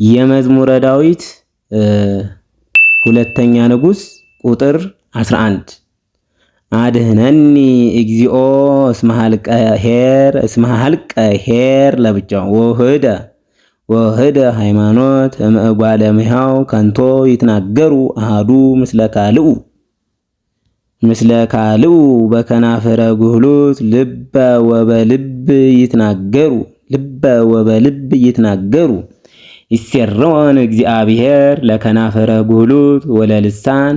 የመዝሙረ ዳዊት ሁለተኛ ንጉስ ቁጥር 11 አድህነኒ እግዚኦ እስመ ሀልቀ ኄር ለብቻው ወህደ ሃይማኖት እምእጓለ እምሕያው ከንቶ ይትናገሩ አሃዱ ምስለ ካልኡ በከናፈረ ጉህሉት ልበ ወበልብ ይትናገሩ ይሴረውን እግዚአብሔር ለከናፈረ ጉህሉት ወለልሳን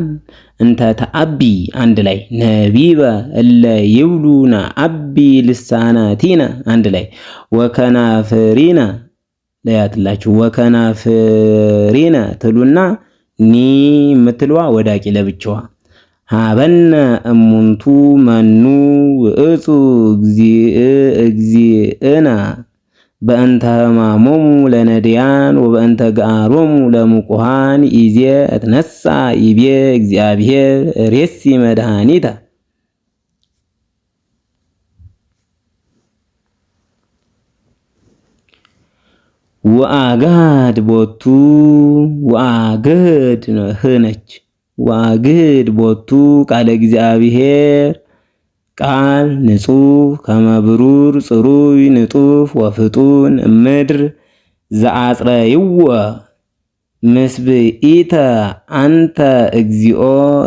እንተ ተአቢ አንድ ላይ ነቢበ እለ ይብሉና አቢ ልሳናቲነ አንድ ላይ ወከናፍሪነ ለያትላችሁ ወከናፍሪነ ትሉና ኒ የምትልዋ ወዳቂ ለብቻዋ ሀበነ እሙንቱ መኑ ውእቱ እግዚእነ በእንተ ሕማሞሙ ለነድያን ወበእንተ ገአሮሙ ለሙቁሃን ኢዜ እትነሳ ይቤ እግዚአብሔር ሬሲ መድኃኒተ ወአግህድ ቦቱ ወአግህድ ህነች ወአግህድ ቦቱ ቃለ እግዚአብሔር ቃል ንጹህ ከመብሩር ጽሩይ ንጡፍ ወፍጡን እምድር ዘአጽረይዎ ምስብኢተ አንተ እግዚኦ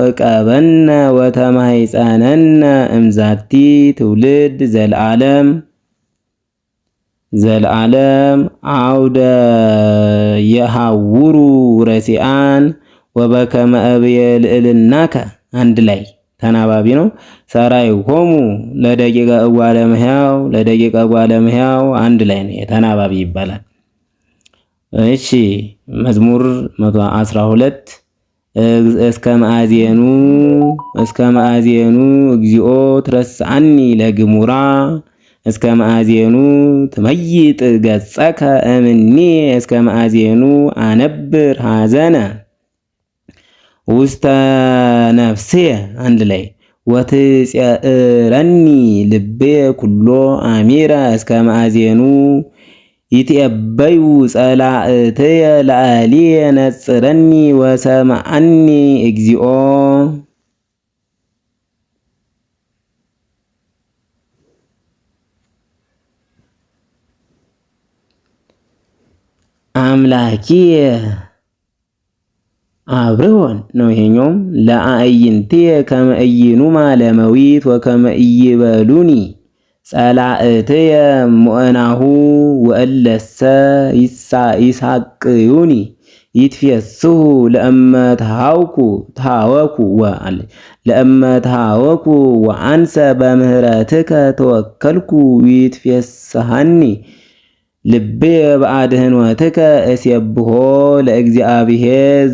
እቀበነ ወተማይጸነነ እምዛቲ ትውልድ ዘለዓለም አውደ የሐውሩ ረሲአን ወበከመ እብየ ልዕልናከ አንድ ላይ ተናባቢ ነው። ሰራይ ሆሙ ለደቂቀ እጓለ እምሕያው አንድ ላይ ነው። ተናባቢ ይባላል። እሺ መዝሙር 112 እስከ መአዜኑ እግዚኦ ትረስዓኒ ለግሙራ እስከ መአዜኑ ትመይጥ ገጸከ እምኔ እስከ መአዜኑ አነብር ሐዘነ ውስተ ነፍሴ አንድ ላይ ወትጽእረኒ ልቤ ኩሎ አሚረ እስከ መአዜኑ ይትየበዩ ጸላእትየ ለአሊየ ነጽረኒ ወሰማዓኒ እግዚኦ አምላኪየ አብርሆን ነው። ይሄኛውም ለአዕይንትየ ከመ ኢይኑማ ለመዊት ወከመ ኢይበሉኒ ጸላእትየ ሞእናሁ ወእለሰ ይሳቅዩኒ ይትፌስሑ ለእመ ተሃወኩ ወአንሰ በምህረትከ ተወከልኩ ይትፌስሐኒ ልቤ በአድኅኖትከ እሴብሖ ለእግዚአብሔር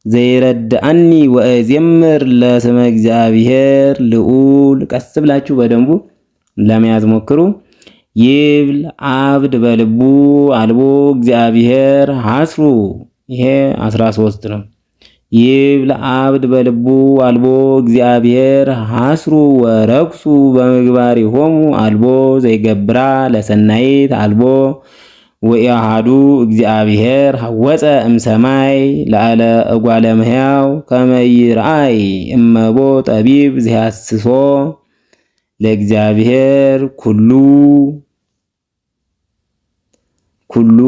ዘይረድአኒ ወእዜምር ለስመ እግዚአብሔር ልዑል። ቀስ ብላችሁ በደንቡ ለመያዝ ሞክሩ። ይብል አብድ በልቡ አልቦ እግዚአብሔር ሐስሩ። ይሄ 13 ነው። ይብል አብድ በልቡ አልቦ እግዚአብሔር ሐስሩ ወረክሱ በምግባሪሆሙ አልቦ ዘይገብራ ለሰናይት አልቦ ወኢአሐዱ እግዚአብሔር ሐወፀ እምሰማይ ለአለ እጓለ እምሕያው ከመ ይርአይ እመቦ ጠቢብ ዘያስሶ ለእግዚአብሔር ኩሉ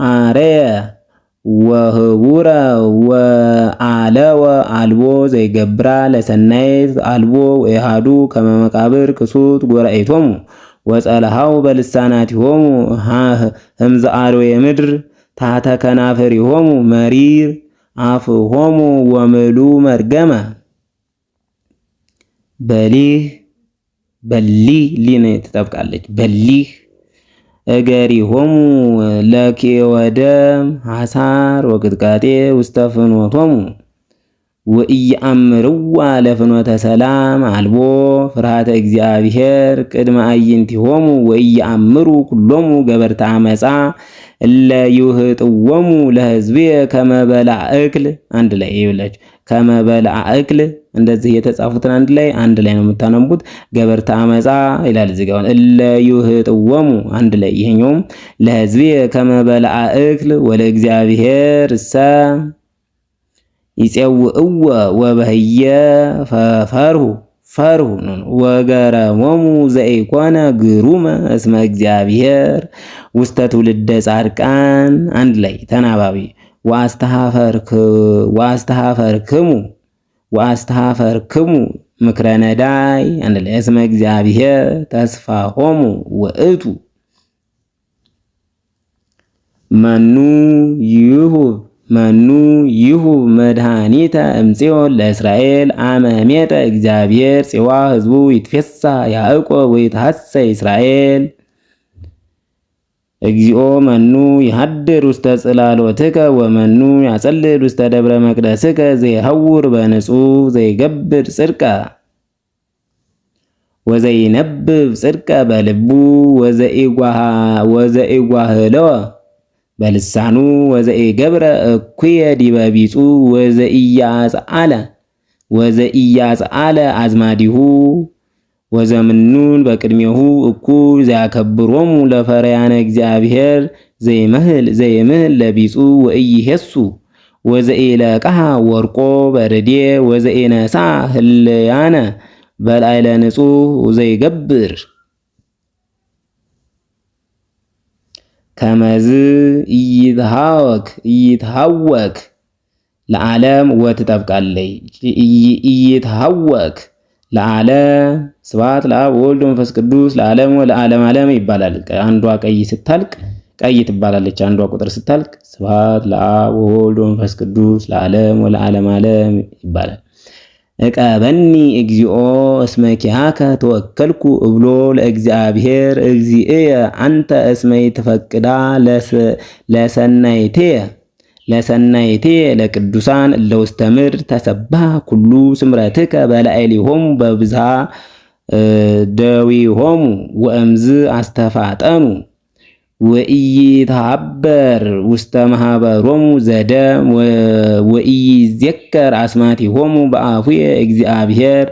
አረየ ወህቡረ ወአለወ አልቦ ዘይገብራ ለሰናይት አልቦ ወኢአሐዱ ከመ መቃብር ክሱት ጎራኢቶሙ ወጸለሃው በልሳናቲሆሙ ህምዘ አርዌ ምድር ታሕተ ከናፍሪሆሙ መሪር አፍሆሙ ወምሉ መርገመ በሊህ ሊን ትጠብቃለች። በሊህ እገሪሆሙ ለኪወደም ሐሳር ወቅጥቃጤ ውስተ ፍኖቶሙ ወኢየአምርዋ ለፍኖተ ሰላም አልቦ ፍርሃተ እግዚአብሔር ቅድመ አዕይንቲሆሙ ወኢየአምሩ ኩሎሙ ገበርተ አመፃ እለ ይውህጥዎሙ ለሕዝብየ ከመ በልዐ እክል አንድ ላይ ይብላችሁ ከመ በልዐ እክል እንደዚህ የተጻፉትን አንድ ላይ ነው የምታነቡት። ገበርተ አመፃ ይላል እዚህ ጋር እለ ይህጥወሙ አንድ ላይ። ይሄኛውም ለሕዝቤ ከመ በልዐ እክል ወለእግዚአብሔር እሰ ይጼውዕወ ወበህየ ፈርሁ ወገረሞሙ ዘኢኮነ ግሩመ እስመ እግዚአብሔር ውስተ ትውልደ ጻድቃን አንድ ላይ ተናባቢ ወአስተኀፈርክሙ ምክረ ነዳይ አንድ ላይ እስመ እግዚአብሔር ተስፋሆሙ ውእቱ መኑ ይሁብ መድኃኒተ እምጽዮን ለእስራኤል አመ ሜጠ እግዚአብሔር ጽዋ ህዝቡ ይትፌሳ ያዕቆብ ወይትሐሰይ እስራኤል እግዚኦ መኑ ይሃድር ውስተ ጽላሎትከ ወመኑ ያጸልል ውስተ ደብረ መቅደስከ ዘይሐውር በንጹሕ ዘይገብር ጽድቀ ወዘይነብብ ጽድቀ በልቡ ወዘኢጓህለወ በልሳኑ ወዘኢገብረ እኩየ ዲበ ቢጹ ወዘኢያጽአለ አዝማዲሁ ወዘምኑን በቅድሜሁ እኩይ ዘያከብሮሙ ለፈርያነ እግዚአብሔር ዘይምህል ለቢጹ ወኢይሄሱ ወዘኢለቅሐ ወርቆ በርዴ ወዘኢነሳ ህልያነ በላዕለ ንጹሕ ዘይገብር ከመዝ ኢይትሃወክ ለዓለም ወትጠብቃለይ ኢይትሃወክ ለዓለም ስብሐት ለአብ ወወልድ ወመንፈስ ቅዱስ ለዓለም ወለዓለም ዓለም ይባላል። አንዷ ቀይ ስታልቅ ቀይ ትባላለች። አንዷ ቁጥር ስታልቅ ስብሐት ለአብ ወወልድ ወመንፈስ ቅዱስ ለዓለም ወለዓለም ዓለም ይባላል። እቀበኒ እግዚኦ እስመ ኪያከ ተወከልኩ እብሎ ለእግዚአብሔር እግዚእየ አንተ እስመ ይትፈቅዳ ለሰናይቴ ለቅዱሳን እለ ውስተ ምድር ተሰብሐ ኩሉ ስምረትከ በላዕሌሆሙ በብዝሃ ደዊሆሙ ወእምዝ አስተፋጠኑ ወኢይትሃበር ውስተ ማህበሮሙ ዘደም ወኢይዜከር አስማቲሆሙ በአፉየ እግዚአብሔር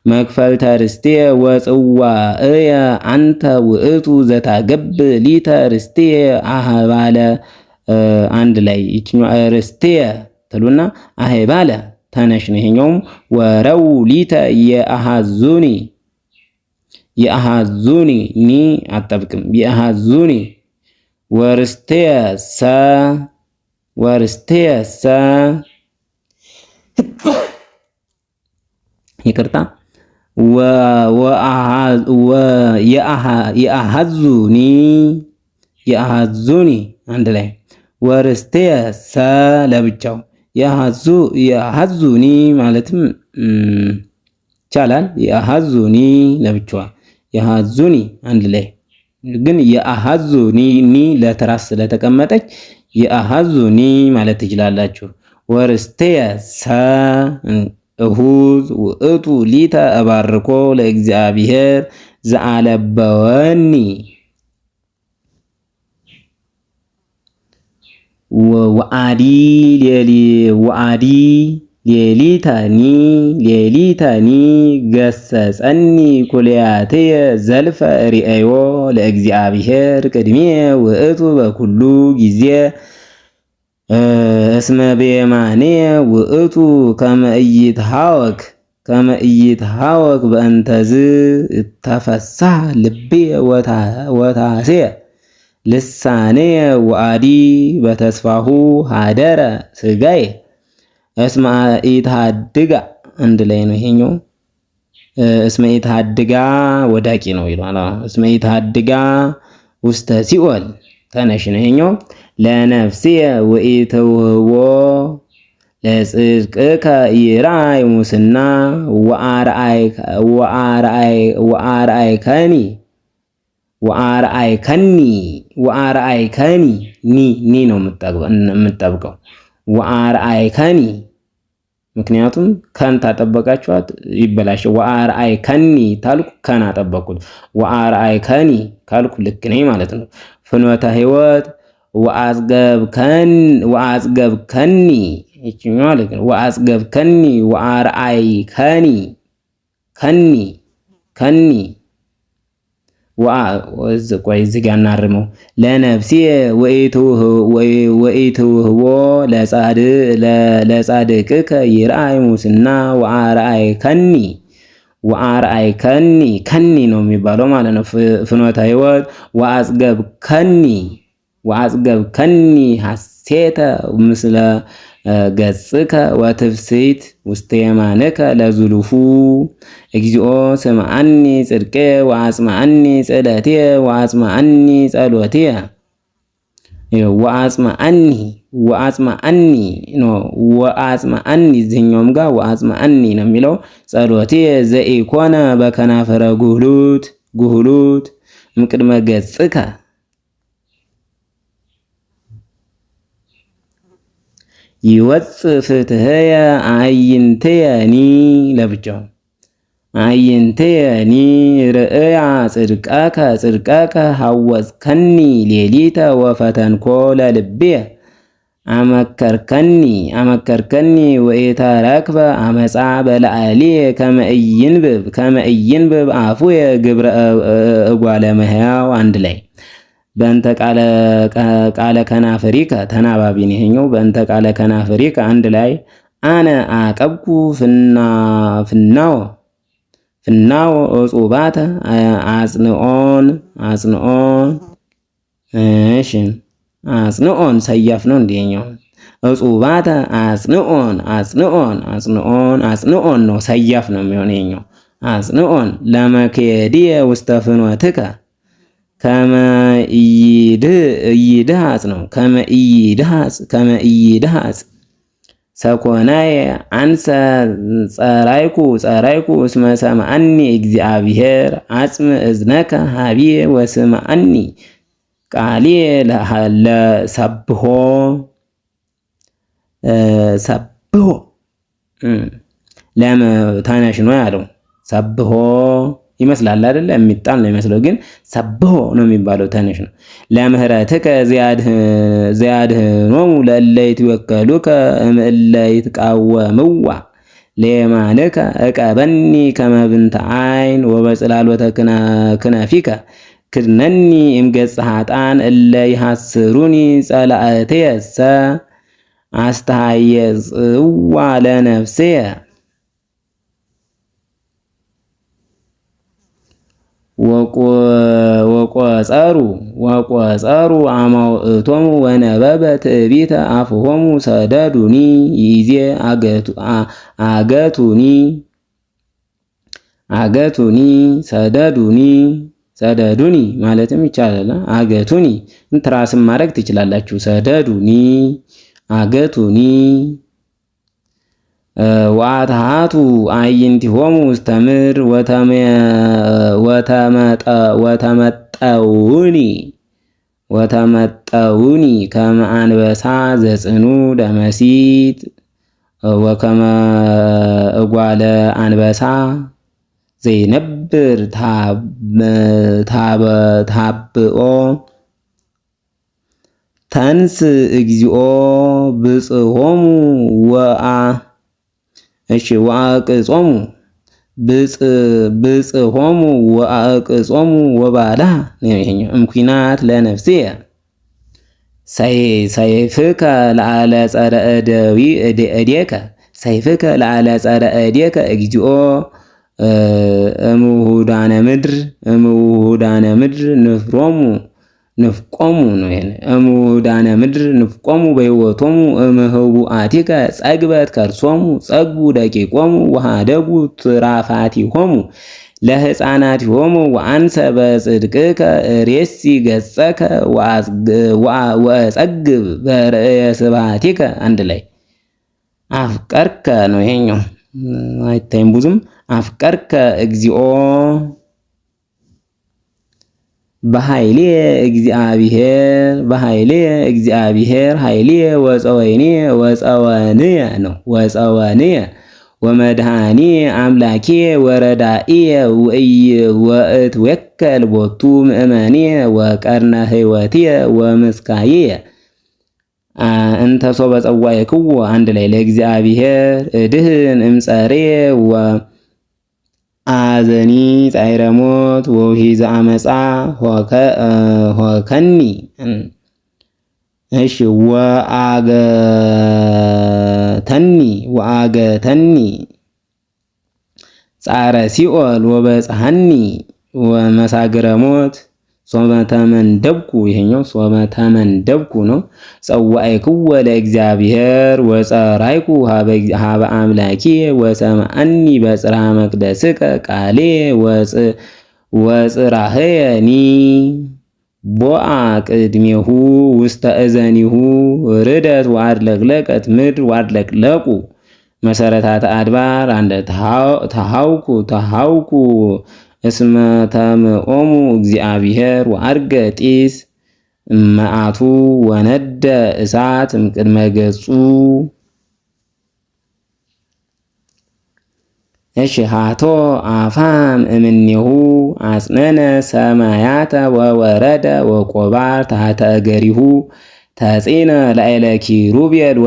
መክፈልተ ርስትየ ወጽዋእየ አንተ ውእቱ ዘታገብ ሊተ ርስትየ አህባለ አንድ ላይ ይችኛው ርስትየ ትሉና አህባለ ተነሽ ነው። ይሄኛውም ወረው ሊተ የአሃዙኒ ኒ አጠብቅም የአሃዙኒ ወርስትየሰ ይቅርታ የአሃዙኒ አንድ ላይ ወርስትየሰ ለብቻው የአሃዙኒ ማለትም ይቻላል። የአሃዙኒ ለብቻዋ የአሃዙኒ አንድ ላይ ግን የአሃዙኒ ኒ ለትራስ ስለተቀመጠች የአሃዙኒ ማለት ትችላላችሁ። ወርስትየሰ እሁዝ ውእቱ ሊተ እባርኮ ለእግዚአብሔር ዘአለበወኒ ወአዲ ሌሊተኒ ገሰጸኒ ኩልያትየ ዘልፈ ርእዮ ለእግዚአብሔር ቅድሜ ውእቱ በኩሉ ጊዜ እስመ በየማንየ ውእቱ ከመ ኢይትሃወክ በእንተዝ ተፈሳህ ልብየ ወታስየ ልሳንየ ወአዲ በተስፋሁ ሃደረ ስጋዬ እስመ ኢትሃድጋ አንድ ላይ ነው። ይሄኛው እስመ ኢትሃድጋ ወዳቂ ነው ይላል። እስመ ኢትሃድጋ ውስተ ሲኦል ተነሽ ነው። ይሄኛው ለነፍስየ ወኢትውህቦ ለጽድቅከ ይራይ ሙስና ወአርአይከኒ ኒ ነው የምጠብቀው ወአርአይከኒ ምክንያቱም ከን ታጠበቃችኋት ይበላሽ። ወአርአይከኒ ታልኩ ከን አጠበቁት። ወአርአይከኒ ካልኩ ልክ ነኝ ማለት ነው። ፍኖተ ሕይወት ወአጽገብከኒ ይችኛዋ ልክ ነው። ወአጽገብከኒ ወአርአይከኒ ከኒ ከኒ ቆይ እዚህ ጋር እናርመው። ለነፍስየ ወኢትውህቦ ለጻድቅከ ይርአይ ሙስና ወአርአይከኒ ከኒ ነው የሚባለው ማለት ነው። ፍኖተ ሕይወት ወአጽገብከኒ ሐሴተ ምስለ ገጽከ ወትፍስሕት ውስተ የማንከ ለዝሉፉ እግዚኦ ስምዐኒ ጽድቄ ወአጽምዐኒ ጸሎትየ ወአጽምዐኒ ጸሎትየ ወአጽምዐኒ እዚህኛውም ጋር ወአጽምዐኒ ነው የሚለው። ጸሎትየ ዘኢኮነ በከናፈረ ጉህሉት እምቅድመ ገጽከ ይወፅእ ፍትሕየ አዕይንትየኒ ለብቻው አዕይንትየኒ ርእያ ጽድቀከ ሐወጽከኒ ሌሊተ ወፈተንኮ ለልብየ አመከርከኒ ወኢተረክበ አመፃ በላዕልየ ከመ ኢይንብብ አፉየ ግብረ እጓለ እመሕያው። አንድ ላይ በእንተ ቃለ ከናፍሪከ ተናባቢ ነው ይሄኛው። በእንተ ቃለ ከናፍሪከ አንድ ላይ አነ አቀብኩ ፍናወ እጹባተ አጽንኦን እሺ አጽንኦን ሰያፍ ነው እንደኛው። እጹባተ አጽንኦን ነው ሰያፍ ነው የሚሆነው ይሄኛው። አጽንኦን ለመክየድየ ውስተ ፍኖትከ ከመ ኢይድሃጽ ነው። ከመ ኢይድሃጽ ሰኮናየ አንሰ ጸራይኩ እስመ ሰምዐኒ እግዚአብሔር አጽም እዝነከ ሀቢየ ወስምዐኒ ቃልየ ለሰብሖ ለመታነሽ ነው ያለው። ሰብሖ ይመስላል አይደለ? የሚጣል ነው የሚመስለው፣ ግን ሰብሖ ነው የሚባለው። ተነሽ ነው። ለምህረትከ ዘያድኅኖሙ ለእለ ይትወከሉከ እምእለ ይትቃወምዋ ለየማንከ እቀበኒ ከመ ብንተ ዓይን ወበጽላሎተ ክነፊከ ክድነኒ እምገጸ ኃጥኣን እለ ይሐስሩኒ ጸላእትየሰ አስተሃየጽዋ ለነፍስየ ወቆጸሩ አማውእቶሙ ወነበበ ትዕቢተ አፍሆሙ ሰደዱኒ ይዜ አገቱኒ ሰደዱኒ ማለትም ይቻላል። አገቱኒ ትራስም ማድረግ ትችላላችሁ። ሰደዱኒ አገቱኒ ወአትሃቱ አዕይንቲሆሙ ውስተ ምድር ወተመጠውኒ ከመ አንበሳ ዘጽኑ ደመሲት ወከመ እጓለ አንበሳ ዘይነብር ታብኦ ተንስ እግዚኦ ብጽሖሙ ወአቅጾሙ ብጽሖሙ ወአቅጾሙ ወባላ ነው እምኩናት ለነፍስየ ሰይፍከ ለዓለ ጸረ እዴከ ሰይፍከ ለዓለ ጸረ እዴከ እግዚኦ እምውሁዳነ ምድር ንፍቆሙ ነው። ይሄን እምውሁዳነ ምድር ንፍቆሙ በሕይወቶሙ እምህቡአቲከ ጸግበት ከርሶሙ ጸግቡ ደቂቆሙ ወሃደጉ ትራፋቲሆሙ ለሕፃናቲሆሙ ወአንሰ በጽድቅከ ሬሲ ገጸከ ወጸግብ በርእየ ስብሐቲከ። አንድ ላይ አፍቀርከ ነው ይሄኛው፣ አይታይም ብዙም። አፍቀርከ እግዚኦ በኃይልየ እግዚአብሔር ኃይልየ ወፀወንየ ነው። ወፀወንየ ወመድኃኒ አምላኬ ወረዳኢየ ወእትወከል ቦቱ ምእመንየ ወቀርነ ሕይወትየ ወምስካየ እንተ ሶበ ጸዋዕክዎ አንድ ላይ ለእግዚአብሔር እድህን እምጸሬ ወአዘኒ ጻዕረ ሞት ወውሒዘ አመፃ ሆከኒ። እሺ ወአገተኒ ጻረ ሲኦል ወበጽሐኒ ወመሳግረ ሞት ሶመ ተመንደብኩ። ይሄኛው ሶመ ተመንደብኩ ነው። ጸዋዕክዎ ለእግዚአብሔር ወጸራይኩ ሀበ አምላኬ ወሰምዐኒ በጽርሐ መቅደስከ ቃሌ ወጽራህየኒ ቦአ ቅድሜሁ ውስተ እዘኒሁ ርደት ወአድለቅለቀት ምድር ወአድለቅለቁ መሰረታተ አድባር አንደ ተሃውኩ እስመ ተምኦሙ እግዚአብሔር ወአርገ ጢስ መዓቱ ወነደ እሳት እምቅድመ ገጹ። እሺ ሃቶ አፋም እምኔሁ አጽነነ ሰማያተ ወወረደ ወቆባር ታሕተ እገሪሁ ተጺነ ላዕለ ኪሩቤል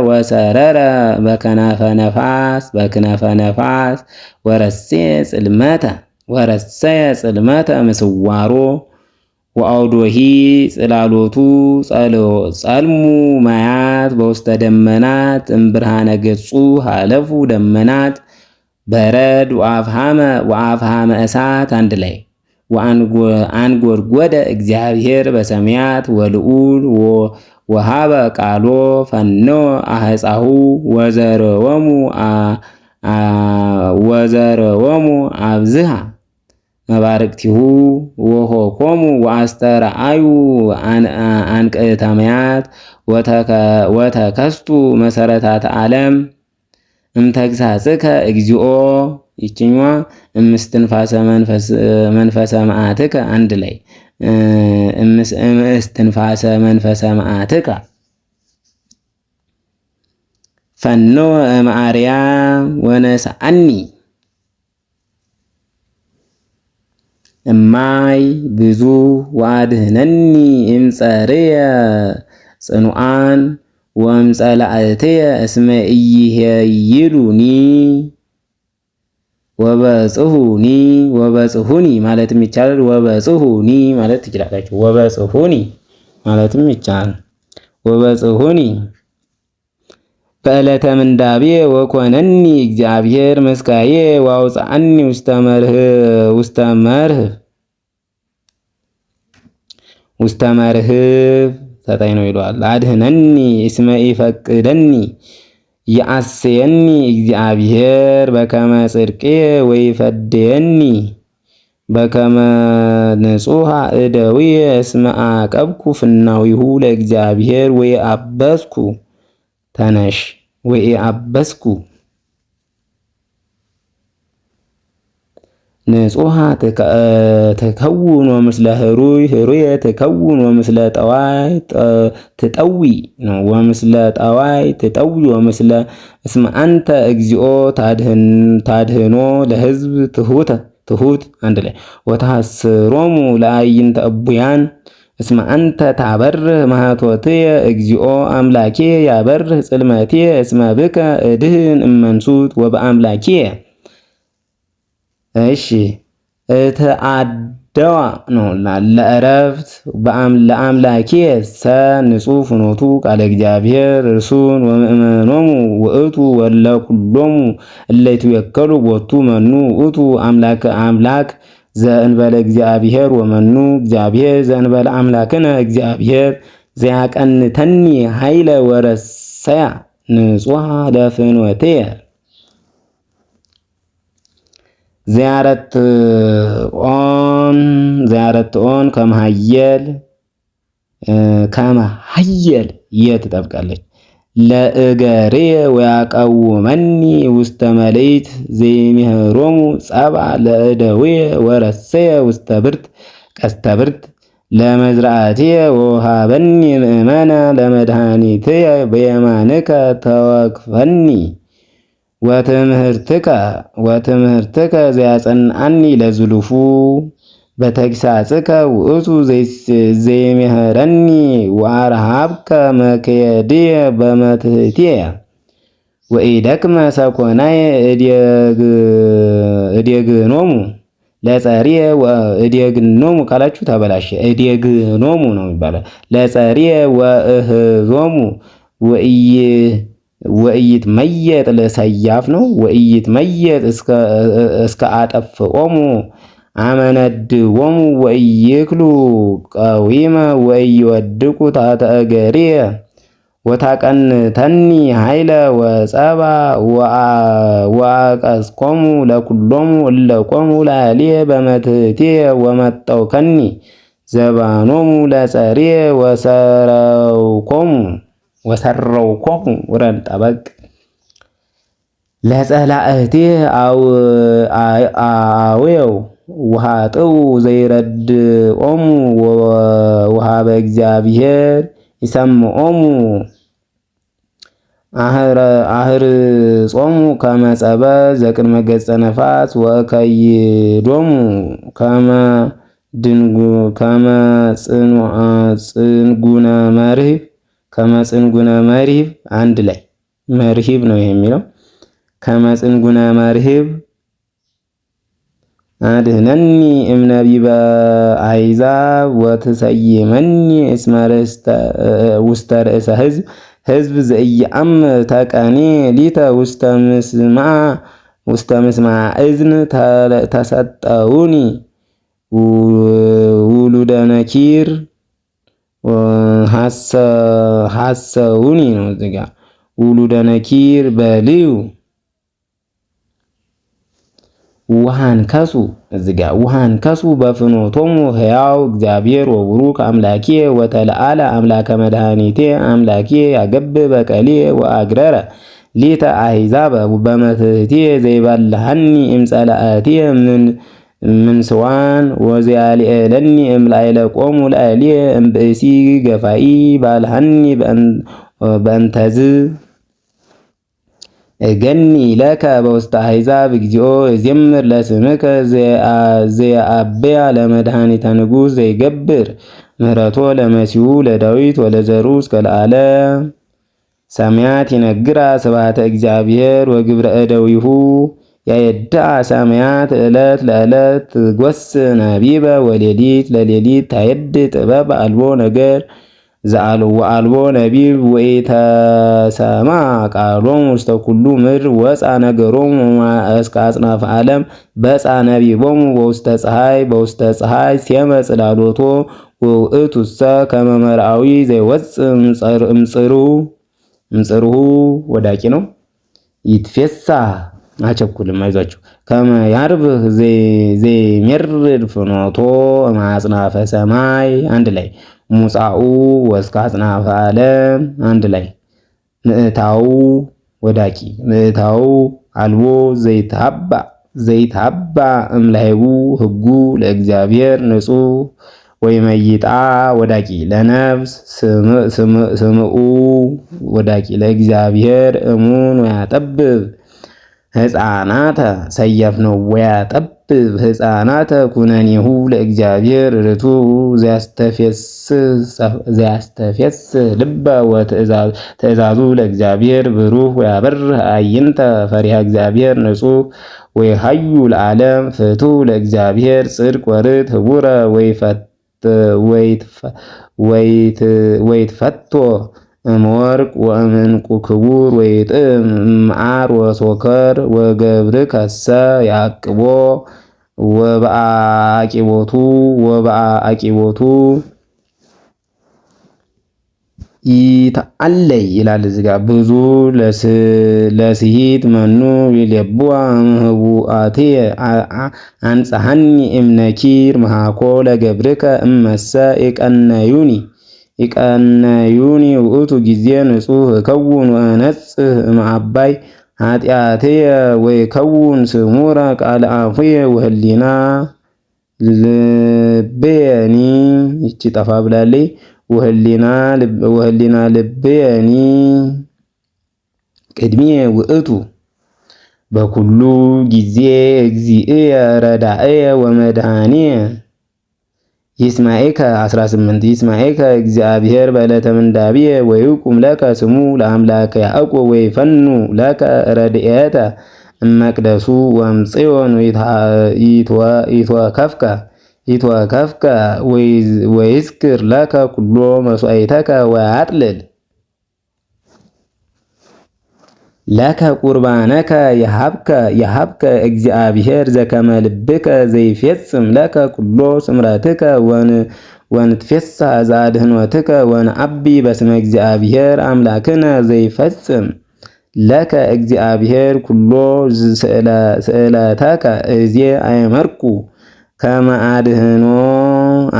ወሰረረ በከናፈ ነፋስ ወረሰየ ጽልመተ ምስዋሮ ወአውዶሂ ጽላሎቱ ጸልሙ ማያት በውስተ ደመናት እምብርሃነ ገጹ ሃለፉ ደመናት በረድ ወአፍሃመ እሳት አንድ ላይ አንጎድጎደ እግዚአብሔር በሰማያት ወልዑል ወሃበ ቃሎ ፈኖ አህፃሁ ወዘረወሙ አብዝሃ መባርቅቲሁ ወሆኮሙ ወአስተርአዩ አንቅዕተመያት ወተከስቱ መሰረታት ዓለም እምተግሳጽከ እግዚኦ። ይችኛዋ እምስትንፋሰ መንፈሰ መዓትከ አንድ ላይ እምስትንፋሰ መንፈሰ መዓትከ ፈኖ እምአርያም ወነስአኒ እማይ ብዙ ወአድኅነኒ እምጸርየ ጽኑዓን ወእምጸላእትየ እስመ ኢይሄይሉኒ ወበጽሁኒ ማለትም ይቻላል። ወበጽሁኒ ማለት ትችላላችሁ። ወበጽሁኒ ማለትም ይቻላል። ወበጽሁኒ በዕለተ ምንዳቤ ወኮነኒ እግዚአብሔር መስካዬ ወአውፅአኒ ውስተ መርህብ ሰጠኝ ነው ይለዋል። አድኅነኒ እስመ ኢፈቅደኒ ይአስየኒ እግዚአብሔር በከመ ጽድቄ ወይፈድየኒ በከመ ንጹሐ እደዊየ እስመ አቀብኩ ፍናዊሁ ለእግዚአብሔር ወይአበስኩ ተነሽ ወይአበስኩ ንጹሐ ተከውን ወምስለ ህሩየ ተከውን ወምስለ ጠዋይ ትጠዊ ነው። ወምስለ ጠዋይ ትጠዊ ወምስለ እስመ አንተ እግዚኦ ታድህኖ ለህዝብ ትሁት አንድ ላይ ወታስሮሙ ለአይንተ እቡያን እስመ አንተ ታበርህ ማኅቶትየ እግዚኦ አምላኬ ያበርህ ጽልመትየ እስመ ብከ እድህን እመንሱት ወበአምላኬየ። እሺ እተአደዋ ነው ለእረፍት ለአምላኬ ሰ ንጹሕ ፍኖቱ ቃለ እግዚአብሔር እርሱን ወምእመኖሙ ውእቱ ወለኩሎሙ እለ ይትወከሉ ቦቱ መኑ ውእቱ አምላክ ዘእንበለ እግዚአብሔር ወመኑ እግዚአብሔር ዘእንበለ አምላክነ እግዚአብሔር ዘያቀንተኒ ኃይለ ወረሰያ ንጹሐ ለፍኖትየ። ዚያረት ኦን ከመሃየል ትጠብቃለች። ለእገርየ ወያቀውመኒ ውስተ መሌት ዘይምህሮሙ ጸብአ ለእደውየ ወረሰየ ውስተ ብርት ቀስተ ብርት ለመዝራእትየ ወሃበኒ ምእመነ ለመድኃኒትየ በየማንከ ተወክፈኒ ወትምህርትከ ዘያጸንዓኒ ለዝሉፉ በተግሳጽከ ውእቱ ዘይምህረኒ ወአርሃብከ መክየድየ በመትሕትየ ወኢደክመ ሰኮናየ እዴግኖሙ ለጸርየ እዴግኖሙ ካላችሁ ተበላሸ። እዴግኖሙ ነው የሚባለው። ለጸርየ ወእህዞሙ ወኢይትመየጥ ለሰያፍ ነው። ወኢይትመየጥ እስከ አጠፍኦሙ አመነድዎሙ ወኢይክሉ ቀዊመ ወኢይወድቁ ታሕተ እገሪየ ወታቀንተኒ ኃይለ ወጸባ ወአቀስቆሙ ለኩሎሙ እለ ቆሙ ላዕሌየ በመትሕትየ ወመጠውከኒ ዘባኖሙ ለጸርየ ወሰረውኮሙ ውረድ ጠበቅ ለጸላእትየ አውየው ውሃጥው ዘይረድኦሙ ወውሃበ እግዚአብሔር ይሰምዖሙ አህርጾሙ ከመ ጸበል ዘቅድመ ገጸ ነፋስ ወእከይዶሙ ከመ ጽንጉነ መርሂብ አንድ ላይ መርሂብ ነው የሚለው። ከመ ጽንጉነ መርሂብ አድኅነኒ እምነቢበ አሕዛብ ወትሰይመኒ እስመ ውስተ ርእሰ ሕዝብ ዘኢየአምር ተቀኔ ሊተ ውስተ ምስማዕ እዝን ተሰጠውኒ ውሉደ ነኪር ሐሰውኒ ነው እዚጋ ውሉደ ነኪር በልዩ ውሃን ከሱ እዚጋ ውሃን ከሱ በፍኖቶሙ ሕያው እግዚአብሔር ወቡሩክ አምላኬ ወተለአለ አምላከ መድኃኒቴ አምላኬ ያገብ በቀሌ ወአግረረ ሊተ አሕዛብ በመትሕትየ ዘይበልሐኒ እምጸላእትየ ምንስዋን ወዘያልኤለኒ እምላዕለ ቆሙ ላዕሌየ እምብእሲ ገፋኢ ባልሐኒ በእንተዝ እገኒ ለከ በውስተ አሕዛብ እግዚኦ እዜምር ለስምከ ዘየአብያ ለመድኃኒተ ንጉሥ ዘይገብር ምህረቶ ለመሲሁ ለዳዊት ወለዘሩ እስከ ለዓለም ሰማያት ይነግራ ስብሐተ እግዚአብሔር ወግብረ እደዊሁ ያየድአ ሰማያት ዕለት ለዕለት ትጐስ ነቢበ ወሌሊት ለሌሊት ታየድ ጥበብ አልቦ ነገር ወአልቦ ነቢብ ወኢተሰማ ቃሎሙ ውስተ ኩሉ ምድር ወፃ ነገሮሙ እስከ አጽናፈ ዓለም በፃ ነቢቦሙ በውስተ ፀሐይ ሴመ ጽላሎቶ ወውእቱሰ ከመ መርአዊ ዘይወፅእ እምጽርሁ ወዳቂ ነው። ይትፌሳ አቸኩልም አይዟችሁ ከመ ያርብህ ዘይሜርድ ፍኖቶ እምአጽናፈ ሰማይ አንድ ላይ ሙፃኡ ወስከ አጽናፈ ዓለም አንድ ላይ ምእታው ወዳቂ ምእታው አልቦ ዘይትሃባ እምላይቡ ሕጉ ለእግዚአብሔር ንጹሕ ወይመይጣ ወዳቂ ለነፍስ ስምኡ ወዳቂ ለእግዚአብሔር እሙን ወያጠብብ ሕፃናተ ሰየፍ ነው ወያጠብብ ሕፃናተ ኩነኔሁ ለእግዚአብሔር ርቱዕ ዘያስተፌስ ልበ ወትእዛዙ ለእግዚአብሔር ብሩህ ወያበርህ አዕይንተ ፈሪሃ እግዚአብሔር ንጹሕ ወይሃዩ ለዓለም ፍቱሕ ለእግዚአብሔር ጽድቅ ወርት ህቡረ ወይትፈቶ እምወርቅ ወእምዕንቁ ክቡር ወይጥዕም እምዓር ወሶከር ወገብርከሰ ያቅቦ ወበአቂቦቱ ይተአለይ ይላል እዚህ ጋር ብዙ ለስሂት መኑ ይሌብዋ እምህቡአትየ አንጽሐኒ እምነኪር መሃኮ ለገብርከ እመሰ ይቀነዩኒ ውእቱ ጊዜ ንጹሕ እከውን ወነጽህ እምአባይ ኃጢአትየ ወይከውን ስሙረ ቃለ አፉየ ወህሊና ልብየኒ ይቺ ጠፋ ብላለይ ወህሊና ልብየኒ ቅድሚየ ውእቱ በኩሉ ጊዜ እግዚእየ ረዳእየ ወመድኃኒየ ይስማኤከ 18 ይስማኤከ እግዚአብሔር በዕለተ ምንዳብየ ወይቁም ለከ ስሙ ለአምላከ ያዕቆብ ወይፈኑ ለከ ረድኤተ እመቅደሱ ወምጽዮን ይትወከፍከ ወይዝክር ለከ ኩሎ መስዋዕተከ ወያጥልል ለከ ቁርባነከ የሀብከ እግዚአብሔር ዘከመ ልብከ ዘይፌጽም ለከ ኩሎ ስምረትከ ወንትፌሳ ዘአድኅኖትከ ወንዐቢ በስመ እግዚአብሔር አምላክነ ዘይፈጽም ለከ እግዚአብሔር ኩሎ ስእለተከ እዜ አይመርኩ ከመ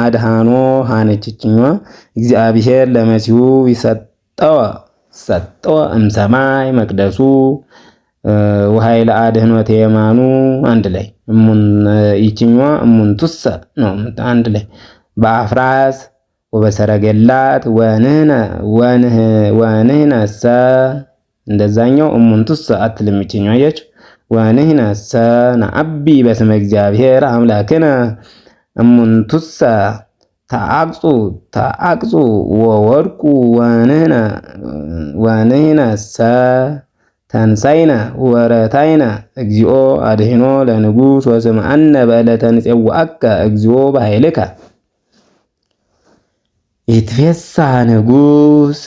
አድኃኖ ሃነችችኛ እግዚአብሔር ለመሲሁ ሰጠወ እምሰማይ መቅደሱ ወኃይለ አድኅኖተ የማኑ አንድ ላይ ይችኛዋ እሙንቱሰ ነው። አንድ ላይ በአፍራስ ወበሰረገላት ወንህነሰ እንደዛኛው እሙንቱሰ አትልም። ይችኛዋ አያችሁ። ወንህነሰ ነዐቢ በስመ እግዚአብሔር አምላክነ እሙንቱሰ ተአቅጹ ወወድቁ ወንህነሰ ተንሳይነ ወረታይነ እግዚኦ አድኅኖ ለንጉሥ ወስምዐነ በዕለተ ንፄውዐከ እግዚኦ በኃይልከ ይትፌሳህ ንጉሥ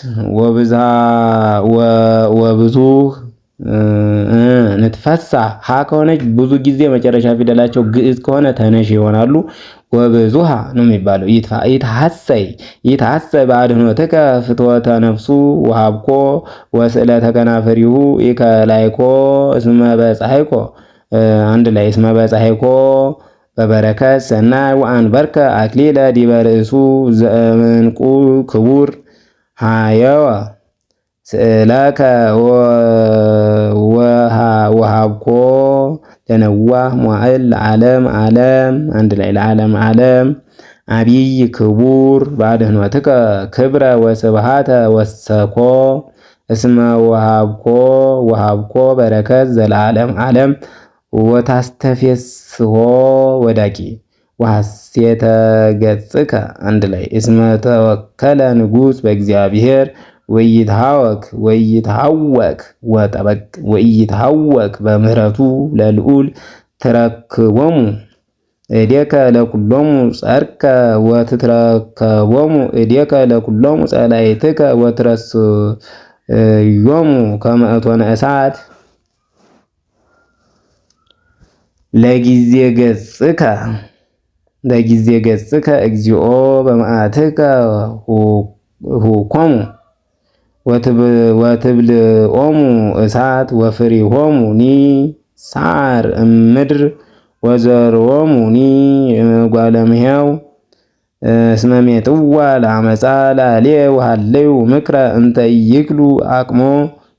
ወብዙህ ንትፈሳህ ሀ ከሆነች ብዙ ጊዜ መጨረሻ ፊደላቸው ግዕዝ ከሆነ ተነሽ ይሆናሉ። ወብዙሃ ነው የሚባለው። ይትሐሰይ በአድኅኖትከ ፍትወተ ነፍሱ ወሀብኮ ወስእለተ ከናፍሪሁ ኢከላይኮ እስመ በፀሐይኮ አንድ ላይ እስመ በፀሐይኮ በበረከት ሰናይ ወአንበርከ አክሊለ ዲበ ርእሱ ዘእምንቁ ክቡር ሃየወ ስእለከ ወሃብኮ ለነዋህ መዋዕል ለዓለም ዓለም አንድ ላይ ለዓለም ዓለም አብይ ክቡር በአድኅኖትከ ክብረ ወስብሃተ ወሰኮ እስመ ወሃብኮ በረከት ዘለዓለም ዓለም ወታስተፌስሖ ወዳቂ ወሐሴተ ገጽከ አንድ ላይ እስመ ተወከለ ንጉሥ በእግዚአብሔር ወይትሐወክ በምህረቱ ለልዑል ትረክቦሙ እዴከ ለኩሎሙ ጸርከ ወትትረከቦሙ እዴከ ለኩሎሙ ጸላእትከ ወትረስዮሙ ከመ እቶነ እሳት ለጊዜ ገጽከ እግዚኦ በመዓትከ ሁኮሙ ወትብልዖሙ እሳት ወፍሪሆሙኒ ሳር እምድር ወዘርዎሙኒ እጓለ እመሕያው እስመ ሜጥዋ ለዓመፃ ላዕሌየ ወሃለዩ ምክረ እንተ ኢይክሉ አቅሞ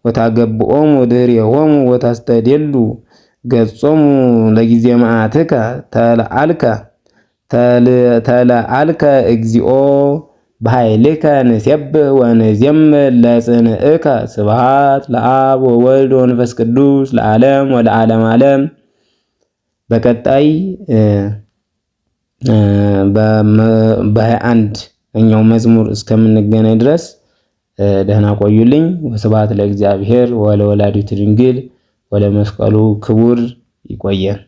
ወታገብኦሙ ድኅሬሆሙ ወታስተዴሉ ገጾሙ ለጊዜ መዓትከ ተለአልከ እግዚኦ በኃይልከ ንሴብሕ ወንዜምር ለጽንዕከ ስብሐት ለአብ ወወልድ ወመንፈስ ቅዱስ ለዓለም ወለዓለመ ዓለም። በቀጣይ በ21ኛው መዝሙር እስከምንገናኝ ድረስ ደህና ቆዩልኝ። ወስብሐት ለእግዚአብሔር ወለወላዲቱ ድንግል ወለመስቀሉ ክቡር። ይቆየን።